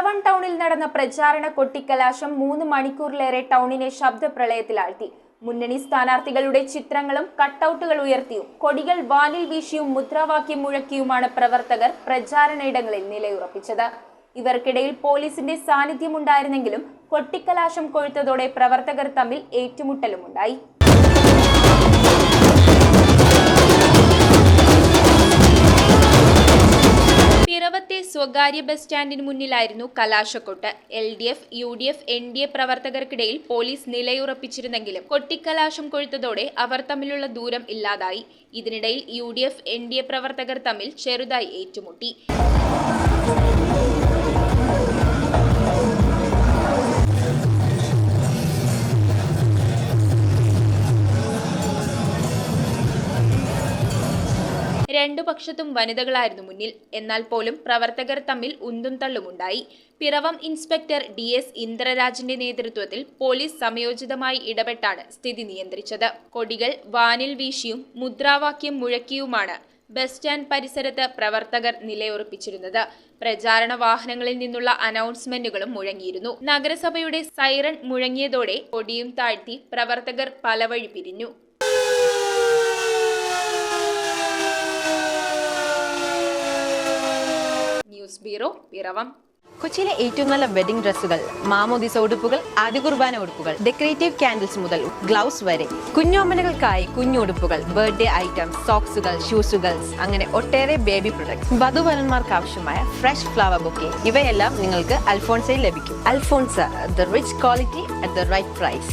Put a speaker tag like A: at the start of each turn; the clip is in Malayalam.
A: പിറവം ടൗണിൽ നടന്ന പ്രചാരണ കൊട്ടിക്കലാശം 3 മണിക്കൂറിലേറെ ടൗണിനെ ശബ്ദപ്രളയത്തിലാഴ്ത്തി. മുന്നണി സ്ഥാനാർത്ഥികളുടെ ചിത്രങ്ങളും കട്ടൌട്ടുകൾ ഉയർത്തിയും കൊടികൾ വാനിൽ വീശിയും മുദ്രാവാക്യം മുഴക്കിയുമാണ് പ്രവർത്തകർ പ്രചാരണയിടങ്ങളിൽ നിലയുറപ്പിച്ചത്. ഇവർക്കിടയിൽ പോലീസിന്റെ സാന്നിധ്യമുണ്ടായിരുന്നെങ്കിലും കൊട്ടിക്കലാശം കൊഴുത്തതോടെ പ്രവർത്തകർ തമ്മിൽ ഏറ്റുമുട്ടലുമുണ്ടായി. പിറവത്തെ സ്വകാര്യ ബസ് സ്റ്റാൻഡിന് മുന്നിലായിരുന്നു കലാശക്കൊട്ട്. LDF, UDF, NDA പ്രവർത്തകർക്കിടയിൽ പോലീസ് നിലയുറപ്പിച്ചിരുന്നെങ്കിലും കൊട്ടിക്കലാശം കൊഴുത്തതോടെ അവർ തമ്മിലുള്ള ദൂരം ഇല്ലാതായി. ഇതിനിടയിൽ UDF, NDA പ്രവർത്തകർ തമ്മിൽ ചെറുതായി ഏറ്റുമുട്ടി. രണ്ടു പക്ഷത്തും വനിതകളായിരുന്നു മുന്നിൽ. എന്നാൽ പോലും പ്രവർത്തകർ തമ്മിൽ ഉന്തും തള്ളുമുണ്ടായി. പിറവം ഇൻസ്പെക്ടർ DS ഇന്ദ്രരാജിന്റെ നേതൃത്വത്തിൽ പോലീസ് സമയോചിതമായി ഇടപെട്ടാണ് സ്ഥിതി നിയന്ത്രിച്ചത്. കൊടികൾ വാനിൽ വീശിയും മുദ്രാവാക്യം മുഴക്കിയുമാണ് ബസ് സ്റ്റാൻഡ് പരിസരത്ത് പ്രവർത്തകർ നിലയുറപ്പിച്ചിരുന്നത്. പ്രചാരണ വാഹനങ്ങളിൽ നിന്നുള്ള അനൗൺസ്മെന്റുകളും മുഴങ്ങിയിരുന്നു. നഗരസഭയുടെ സൈറൺ മുഴങ്ങിയതോടെ കൊടിയും താഴ്ത്തി പ്രവർത്തകർ പലവഴി പിരിഞ്ഞു. News bureau, Piravom.
B: കൊച്ചിയിലെ ഏറ്റവും നല്ല വെഡിംഗ് ഡ്രസ്സുകൾ, മാമോദിസ ഉടുപ്പുകൾ, ആദ്യ കുർബാന ഉടുപ്പുകൾ, ഡെക്കറേറ്റീവ് കാൻഡിൽസ് മുതൽ ഗ്ലൗസ് വരെ, കുഞ്ഞോമനകൾക്കായി കുഞ്ഞുടുപ്പുകൾ, ബർത്ത്ഡേ ഐറ്റംസ്, സോക്സുകൾ, ഷൂസുകൾ, അങ്ങനെ ഒട്ടേറെ ബേബി പ്രൊഡക്ട്സ്, വധുവരന്മാർക്ക് ആവശ്യമായ ഫ്രഷ് ഫ്ലവർ ബൊക്കെ, ഇവയെല്ലാം നിങ്ങൾക്ക് അൽഫോൺസയിൽ ലഭിക്കും. Alphonsa, the rich quality at the right price.